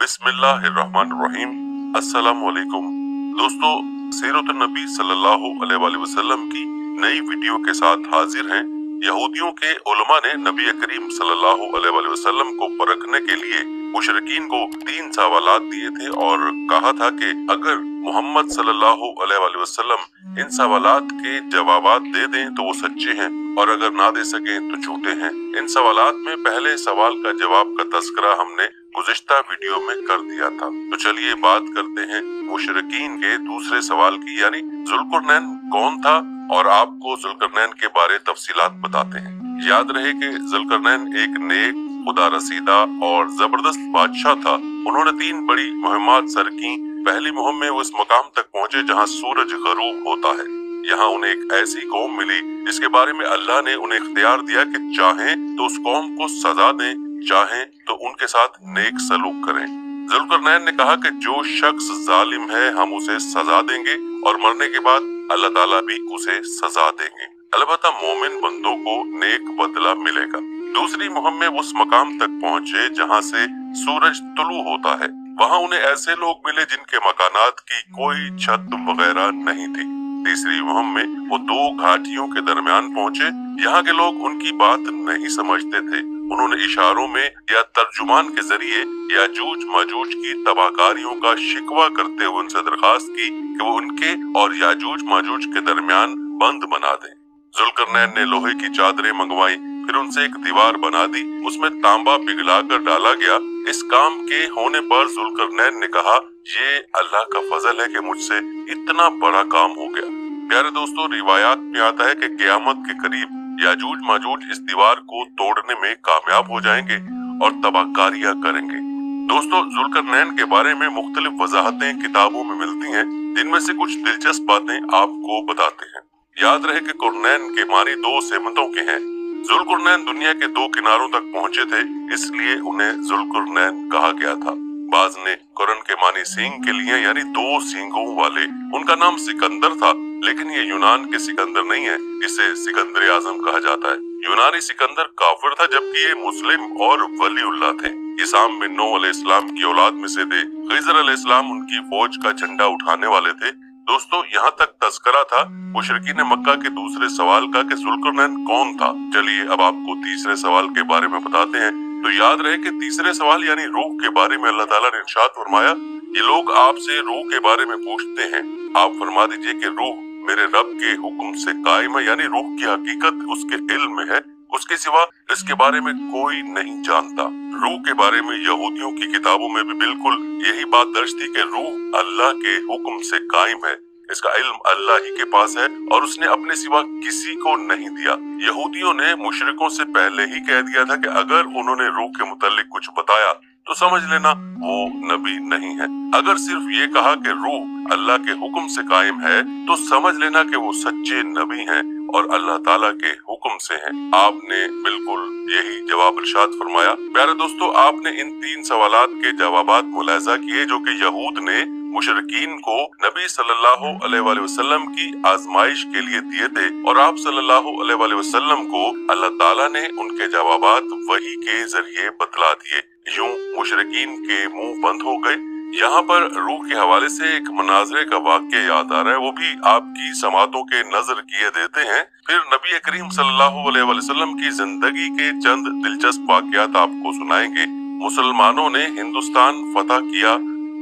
बिस्मिल्लाहिर्रहमानिर्रहीम। अस्सलामु अलैकुम दोस्तों, सीरत नबी सल्लल्लाहु अलैहि वसल्लम की नई वीडियो के साथ हाजिर हैं। यहूदियों के उलमा ने नबी करीम सल्लल्लाहु अलैहि वसल्लम को परखने के लिए मुशरिकीन को 3 सवालात दिए थे और कहा था कि अगर मोहम्मद सल्लल्लाहु अलैहि वसल्लम इन सवालात के जवाबात दे दें तो वो सच्चे हैं और अगर ना दे सके तो झूठे हैं। इन सवालात में पहले सवाल का जवाब का तज़किरा हमने गुज़िश्ता वीडियो में कर दिया था। तो चलिए बात करते हैं मुशरिकीन के दूसरे सवाल की, यानी ज़ुल्करनैन कौन था और आपको ज़ुल्करनैन के बारे तफसीलात बताते हैं। याद रहे कि ज़ुल्करनैन एक नेक, खुदा रसीदा और जबरदस्त बादशाह था। उन्होंने 3 बड़ी मुहिम्मात सर की। पहली मुहिम में वो इस मकाम तक पहुंचे जहां सूरज गरूब होता है। यहाँ उन्हें एक ऐसी कौम मिली जिसके बारे में अल्लाह ने उन्हें इख्तियार दिया कि चाहें तो उस कौम को सजा दें, चाहें तो उनके साथ नेक सलूक करें। ज़ुल्करनैन ने कहा कि जो शख्स जालिम है हम उसे सजा देंगे और मरने के बाद अल्लाह ताला भी उसे सजा देंगे। अलबत्ता मोमिन बंदों को नेक बदला मिलेगा। दूसरी मुहिम में उस मकाम तक पहुंचे जहां से सूरज तुलू होता है। वहां उन्हें ऐसे लोग मिले जिनके मकानात की कोई छत वगैरह नहीं थी। तीसरी मुहिम में वो 2 घाटियों के दरमियान पहुंचे। यहाँ के लोग उनकी बात नहीं समझते थे। उन्होंने इशारों में या तर्जुमान के जरिए याजूज माजूज की तबाहकारियों का शिकवा करते हुए उनसे दरखास्त की कि वो उनके और याजूज माजूज के दरमियान बंद बना दें। ज़ुल्करनैन ने लोहे की चादरें मंगवाई, फिर उनसे एक दीवार बना दी, उसमें तांबा पिघलाकर डाला गया। इस काम के होने पर ज़ुल्करनैन ने कहा, ये अल्लाह का फजल है कि मुझसे इतना बड़ा काम हो गया। प्यारे दोस्तों, रिवायात में आता है कि क़यामत के करीब याजूज माजूज इस दीवार को तोड़ने में कामयाब हो जाएंगे और तबाहकारियां करेंगे। दोस्तों, ज़ुल्करनैन के बारे में मुख्तलिफ वजाहतें किताबों में मिलती हैं, जिनमें से कुछ दिलचस्प बातें आपको बताते हैं। याद रहे कि कुरनैन के मानी 2 सेमतों के हैं। ज़ुल्करनैन दुनिया के 2 किनारों तक पहुंचे थे, इसलिए उन्हें ज़ुल्करनैन कहा गया था। बाज ने कुरन के मानी सींग के लिए, यानी 2 सींगों वाले। उनका नाम सिकंदर था, लेकिन ये यूनान के सिकंदर नहीं है, इसे सिकंदर आजम कहा जाता है। यूनानी सिकंदर काफिर था, जबकि ये मुस्लिम और वलीउल्लाह थे। ये साम बिन नूह अलैहिस्सलाम की औलाद में से थे। खिज़र अलैहिस्सलाम उनकी फौज का झंडा उठाने वाले थे। दोस्तों, यहाँ तक तज़किरा था मुशरिकीन मक्का के दूसरे सवाल का कि ज़ुल्करनैन कौन था। चलिए अब आपको तीसरे सवाल के बारे में बताते हैं। तो याद रहे कि तीसरे सवाल यानी रूह के बारे में अल्लाह ताला ने इरशाद फरमाया, ये लोग आपसे रूह के बारे में पूछते हैं, आप फरमा दीजिए कि रूह मेरे रब के हुक्म से कायम है, यानी रूह की हकीकत उसके इल्म में है, उसके सिवा इसके बारे में कोई नहीं जानता। रूह के बारे में यहूदियों की किताबों में भी बिल्कुल यही बात दर्ज थी कि रूह अल्लाह के हुक्म से कायम है, इसका इल्म अल्लाह ही के पास है और उसने अपने सिवा किसी को नहीं दिया। यहूदियों ने मुशरिकों से पहले ही कह दिया था कि अगर उन्होंने रूह के मुतालिक कुछ बताया तो समझ लेना वो नबी नहीं है। अगर सिर्फ ये कहा कि रूह अल्लाह के हुक्म से कायम है तो समझ लेना कि वो सच्चे नबी हैं और अल्लाह ताला के हुक्म से हैं। आपने बिल्कुल यही जवाब इरशाद फरमाया। प्यारे दोस्तों, आपने इन 3 सवालात के जवाबात मुलाहिजा किए जो कि यहूद ने मुशरिकीन को नबी सल्लल्लाहु अलैहि वसल्लम की आजमाइश के लिए दिए थे और आप सल्लल्लाहु अलैहि वसल्लम को अल्लाह ताला ने उनके जवाबात वही के जरिए बतला दिए। यूं मुशरिकीन के मुंह बंद हो गए। यहाँ पर रूह के हवाले से एक मनाजरे का वाक़या याद आ रहा है, वो भी आपकी समातों के नजर किए देते हैं। फिर नबी करीम सल्लल्लाहु अलैहि वसल्लम की जिंदगी के चंद दिलचस्प वाक़यात आपको सुनाएंगे। मुसलमानों ने हिंदुस्तान फतह किया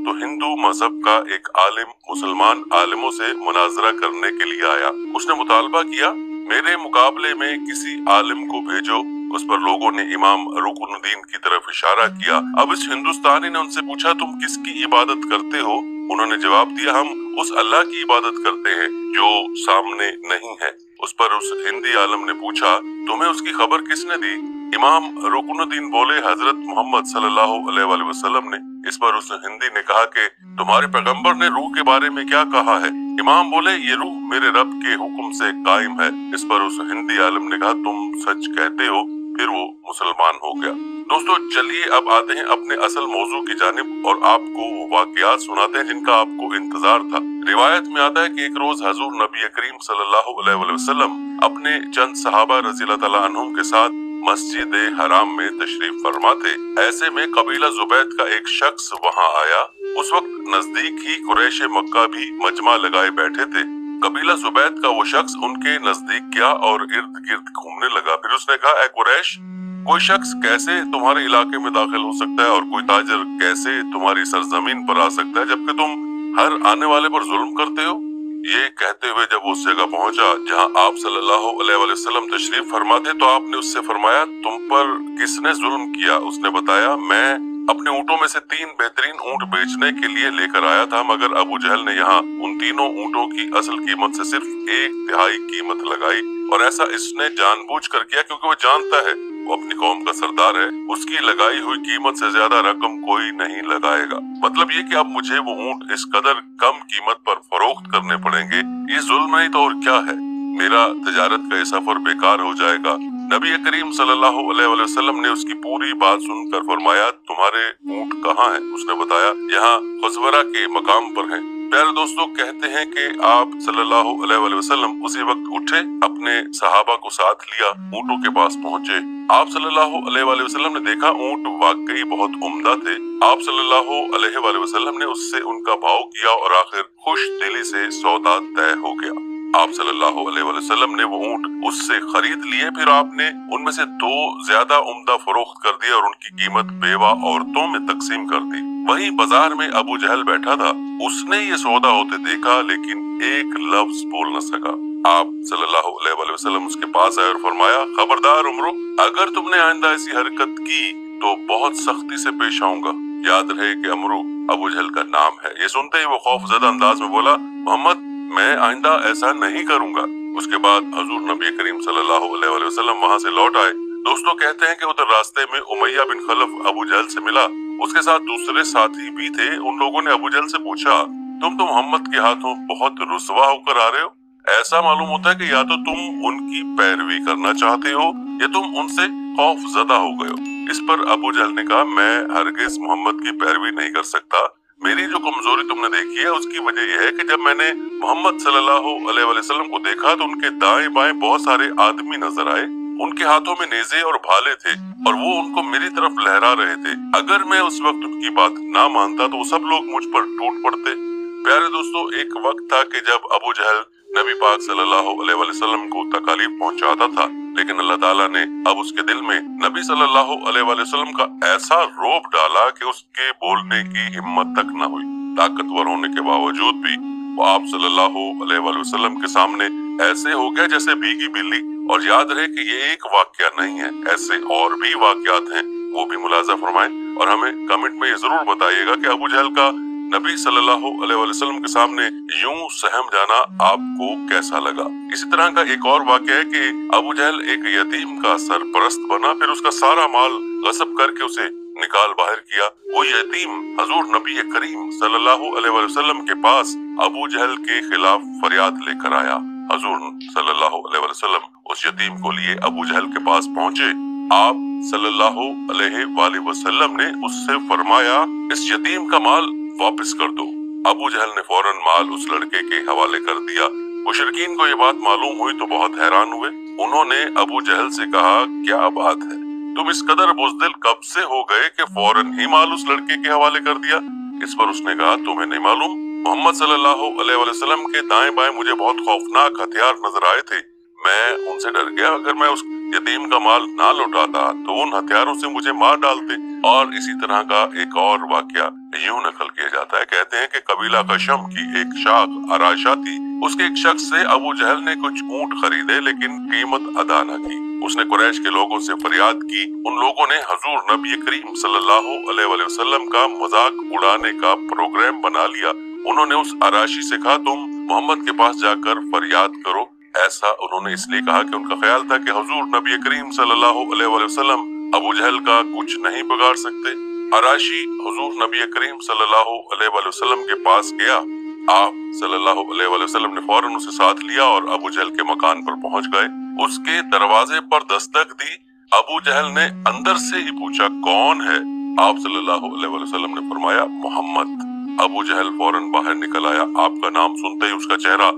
तो हिंदू मजहब का एक आलिम मुसलमान आलिमों से मुनाजरा करने के लिए आया। उसने मुतालबा किया, मेरे मुकाबले में किसी आलिम को भेजो। उस पर लोगों ने इमाम रुकनुद्दीन की तरफ इशारा किया। अब इस हिंदुस्तानी ने उनसे पूछा, तुम किसकी इबादत करते हो? उन्होंने जवाब दिया, हम उस अल्लाह की इबादत करते हैं जो सामने नहीं है। उस पर उस हिंदी आलिम ने पूछा, तुम्हें उसकी खबर किसने दी? इमाम रुकनुद्दीन बोले, हजरत मोहम्मद सल्लल्लाहु अलैहि वसल्लम ने। इस पर उस हिंदी ने कहा कि तुम्हारे पैगंबर ने रूह के बारे में क्या कहा है? इमाम बोले, ये रूह मेरे रब के हुक्म से कायम है। इस पर उस हिंदी आलिम ने कहा, तुम सच कहते हो। फिर वो मुसलमान हो गया। दोस्तों, चलिए अब आते हैं अपने असल मौजू की जानिब और आपको वो वाक़यात सुनाते हैं जिनका आपको इंतजार था। रिवायत में आता है कि एक रोज हजूर नबी करीम सल्लल्लाहु अलैहि वसल्लम अपने चंद सहाबा रज़ियल्लाहु तआला अन्हुम के साथ मस्जिद हराम में तशरीफ फरमा थे। ऐसे में कबीला जुबैद का एक शख्स वहां आया। उस वक्त नजदीक ही कुरैश मक्का भी मजमा लगाए बैठे थे। कबीला जुबैद का वो शख्स उनके नजदीक गया और इर्द गिर्द घूमने लगा। फिर उसने कहा, ऐ कुरैश, कोई शख्स कैसे तुम्हारे इलाके में दाखिल हो सकता है और कोई ताजर कैसे तुम्हारी सरजमीन पर आ सकता है, जबकि तुम हर आने वाले पर जुल्म करते हो। ये कहते हुए जब वो उस जगह पहुंचा जहां आप सल्लल्लाहु अलैहि वसल्लम तशरीफ फरमा थे, तो आपने उससे फरमाया, तुम पर किसने जुल्म किया? उसने बताया, मैं अपने ऊँटों में से 3 बेहतरीन ऊँट बेचने के लिए लेकर आया था, मगर अबू जहल ने यहाँ उन तीनों ऊँटों की असल कीमत से सिर्फ 1/3 कीमत लगाई। और ऐसा इसने जानबूझकर किया क्योंकि वो जानता है वो अपनी कौम का सरदार है, उसकी लगाई हुई कीमत से ज्यादा रकम कोई नहीं लगाएगा। मतलब ये कि अब मुझे वो ऊँट इस कदर कम कीमत पर फरोख्त करने पड़ेंगे, ये जुल्म नहीं तो और क्या है? मेरा तजारत का ये सफर बेकार हो जाएगा। नबी करीम सल्लल्लाहु अलैहि वसल्लम ने उसकी पूरी बात सुनकर फरमाया, तुम्हारे ऊँट कहाँ हैं? उसने बताया, यहाँ खजवरा के मकाम पर हैं। प्यारे दोस्तों, कहते हैं कि आप सल्लल्लाहु अलैहि वसल्लम उसी वक्त उठे, अपने सहाबा को साथ लिया, ऊँटों के पास पहुंचे। आप सल्लल्लाहु अलैहि वसल्लम ने देखा ऊँट वाकई बहुत उम्दा थे। आप सल्लल्लाहु अलैहि वसल्लम ने उससे उनका भाव किया और आखिर खुश दिली से सौदा तय हो गया। आप सल्लल्लाहु अलैहि वसल्लम ने वो ऊँट उससे खरीद लिए। फिर आपने उनमें से 2 ज्यादा उम्दा फरोख्त कर दिए और उनकी कीमत बेवा औरतों में तकसीम कर दी। वहीं बाजार में अबू जहल बैठा था। उसने ये सौदा होते देखा, लेकिन एक लफ्ज बोल न सका। आप सल्लल्लाहु अलैहि वसल्लम उसके पास आए और फरमाया, खबरदार उमरो, अगर तुमने आइंदा ऐसी हरकत की तो बहुत सख्ती से पेश आऊंगा। याद रहे कि अमरू अबू जहल का नाम है। ये सुनते ही वो खौफजदा अंदाज में बोला, मोहम्मद, मैं आइंदा ऐसा नहीं करूंगा। उसके बाद हजूर नबी करीम सल्लल्लाहु अलैहि वसल्लम वहां से लौट आए। दोस्तों, कहते हैं कि उधर रास्ते में उमैया बिन खलफ अबू जहल से मिला। उसके साथ दूसरे साथी भी थे। उन लोगों ने अबू जहल से पूछा, तुम तो मोहम्मद के हाथों बहुत रुसवा होकर आ रहे हो। ऐसा मालूम होता है कि या तो तुम उनकी पैरवी करना चाहते हो या तुम उनसे खौफजदा हो गए हो। इस पर अबू जहल ने कहा, मैं हरगिज मोहम्मद की पैरवी नहीं कर सकता। मेरी जो कमजोरी तुमने देखी है उसकी वजह यह है कि जब मैंने मोहम्मद सल्लल्लाहु अलैहि वसल्लम को देखा तो उनके दाएं बाएं बहुत सारे आदमी नजर आए। उनके हाथों में नेज़े और भाले थे और वो उनको मेरी तरफ लहरा रहे थे। अगर मैं उस वक्त उनकी बात ना मानता तो वो सब लोग मुझ पर टूट पड़ते। प्यारे दोस्तों, एक वक्त था कि जब अबू जहल नबी पाक सल्लल्लाहु अलैहि वसल्लम को तकलीफ पहुंचाता था, लेकिन अल्लाह ताला ने अब उसके दिल में नबी सल्लल्लाहु अलैहि वसल्लम का ऐसा रोब डाला कि उसके बोलने की हिम्मत तक न हुई। ताकतवर होने के बावजूद भी वो आप सल्लल्लाहु अलैहि वसल्लम के सामने ऐसे हो गया जैसे भीगी बिल्ली। और याद रहे कि ये एक वाकया नहीं है, ऐसे और भी वाकयात हैं, वो भी मुलाजा फरमाएं और हमें कमेंट में ये जरूर बताइएगा कि अबू जहल का नबी सल्लल्लाहु अलैहि वसल्लम के सामने यूं सहम जाना आपको कैसा लगा। इसी तरह का एक और वाकया है कि अबू जहल एक यतीम का सरपरस्त बना, फिर उसका सारा माल गस्ब करके उसे निकाल बाहर किया। वो यतीम हजूर नबी करीम सल्लल्लाहु अलैहि वसल्लम के पास अबू जहल के खिलाफ फरियाद लेकर आया। हजूर सल्लल्लाहु अलैहि वसल्लम उस यतीम को लिए अबू जहल के पास पहुंचे। आप सल्लल्लाहु अलैहि वसल्लम ने उससे फरमाया, इस यतीम का माल वापस कर दो। अबू जहल ने फौरन माल उस लड़के के हवाले कर दिया। मुशरिकीन को ये बात मालूम हुई तो बहुत हैरान हुए। उन्होंने अबू जहल से कहा, क्या बात है, तुम इस कदर बुज़दिल कब से हो गए कि फौरन ही माल उस लड़के के हवाले कर दिया? इस पर उसने कहा, तुम्हें नहीं मालूम, मोहम्मद सल्लल्लाहु अलैहि वसल्लम के दाएं बाएं मुझे बहुत खौफनाक हथियार नजर आए थे। मैं उनसे डर गया, अगर मैं उस यतीम का माल ना लौटाता तो उन हथियारों से मुझे मार डालते। और इसी तरह का एक और वाकया यूं नकल किया जाता है। कहते हैं कि कबीला कशम की एक शाख अराशा थी। उसके एक शख्स से अबू जहल ने कुछ ऊंट खरीदे, लेकिन कीमत अदा न की। उसने कुरैश के लोगों से फरियाद की। उन लोगों ने हजूर नबी करीम सल्लल्लाहु अलैहि वसल्लम का मजाक उड़ाने का प्रोग्राम बना लिया। उन्होंने उस अराशी से कहा, तुम मोहम्मद के पास जाकर फरियाद करो। ऐसा उन्होंने इसलिए कहा कि उनका ख्याल था कि हजूर नबी करीम सल्लल्लाहु अलैहि वसल्लम अबू जहल का कुछ नहीं बिगाड़ सकते। अराशी हुजूर नबी करीम सल्लल्लाहु अलैहि वसल्लम के पास गया। आप सल्लल्लाहु अलैहि वसल्लम ने फौरन उसे साथ लिया और अबू जहल के मकान पर पहुंच गए। उसके दरवाजे पर दस्तक दी। अबू जहल ने अंदर से ही पूछा, कौन है? आप सल्लल्लाहु अलैहि वसल्लम ने फरमाया, मोहम्मद। अबू जहल फौरन बाहर निकल आया। आपका नाम सुनते ही उसका चेहरा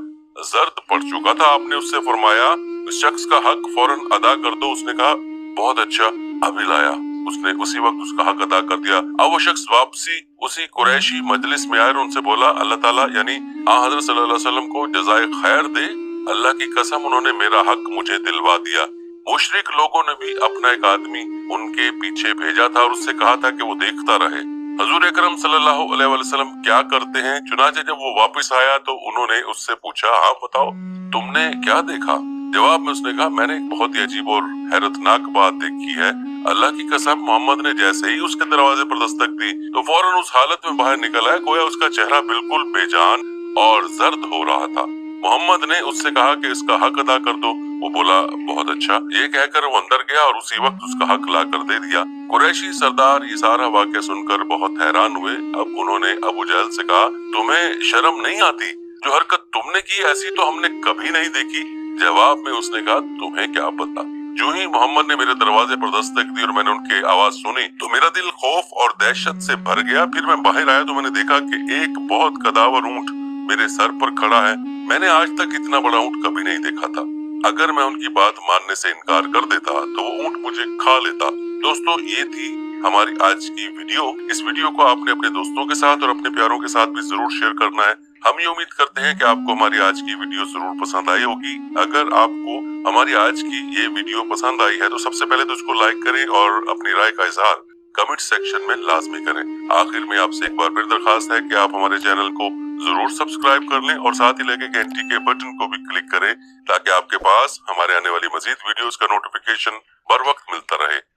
जर्द पड़ चुका था। आपने उससे फरमाया, इस शख्स का हक फौरन अदा कर दो। उसने कहा, बहुत अच्छा, अभी लाया। उसने उसी वक्त उसका हक अदा कर दिया। अब वो शख्स वापसी उसी कुरैशी मजलिस में आया और उनसे बोला, अल्लाह ताला यानी हजरत सल्लल्लाहु अलैहि वसल्लम को जज़ाए खैर दे, अल्लाह की कसम उन्होंने मेरा हक मुझे दिलवा दिया। मुशरिक लोगों ने भी अपना एक आदमी उनके पीछे भेजा था और उससे कहा था कि वो देखता रहे हजूर अकरम सल्लल्लाहु अलैहि वसल्लम क्या करते हैं। चुनाचे जब वो वापस आया तो उन्होंने उससे पूछा, हाँ बताओ तुमने क्या देखा? जवाब में उसने कहा, मैंने एक बहुत ही अजीब और हैरतनाक बात देखी है। अल्लाह की कसम मोहम्मद ने जैसे ही उसके दरवाजे पर दस्तक दी तो फौरन उस हालत में बाहर निकल आया गोया उसका चेहरा बिल्कुल बेजान और जर्द हो रहा था। मोहम्मद ने उससे कहा कि इसका हक अदा कर दो। वो बोला, बहुत अच्छा। ये कहकर वो अंदर गया और उसी वक्त उसका हक ला कर दे दिया। कुरैशी सरदार ये सारा वाक़या सुनकर बहुत हैरान हुए। अब उन्होंने अबू जहल से कहा, तुम्हें शर्म नहीं आती? जो हरकत तुमने की ऐसी तो हमने कभी नहीं देखी। जवाब में उसने कहा, तुम्हें क्या पता? जो ही मोहम्मद ने मेरे दरवाजे पर दस्तक दी और मैंने उनकी आवाज सुनी तो मेरा दिल खौफ और दहशत से भर गया। फिर मैं बाहर आया तो मैंने देखा कि एक बहुत कदावर ऊंट मेरे सर पर खड़ा है। मैंने आज तक इतना बड़ा ऊंट कभी नहीं देखा था। अगर मैं उनकी बात मानने से इनकार कर देता तो वो ऊंट मुझे खा लेता। दोस्तों, ये थी हमारी आज की वीडियो। इस वीडियो को आपने अपने दोस्तों के साथ और अपने प्यारों के साथ भी जरूर शेयर करना है। हम ये उम्मीद करते हैं कि आपको हमारी आज की वीडियो जरूर पसंद आई होगी। अगर आपको हमारी आज की ये वीडियो पसंद आई है तो सबसे पहले तो इसको लाइक करें और अपनी राय का इजहार कमेंट सेक्शन में लाजमी करें। आखिर में आपसे एक बार फिर दरखास्त है कि आप हमारे चैनल को जरूर सब्सक्राइब कर लें और साथ ही लगे घंटी के बटन को भी क्लिक करें ताकि आपके पास हमारे आने वाली मजीद वीडियोस का नोटिफिकेशन बर वक्त मिलता रहे।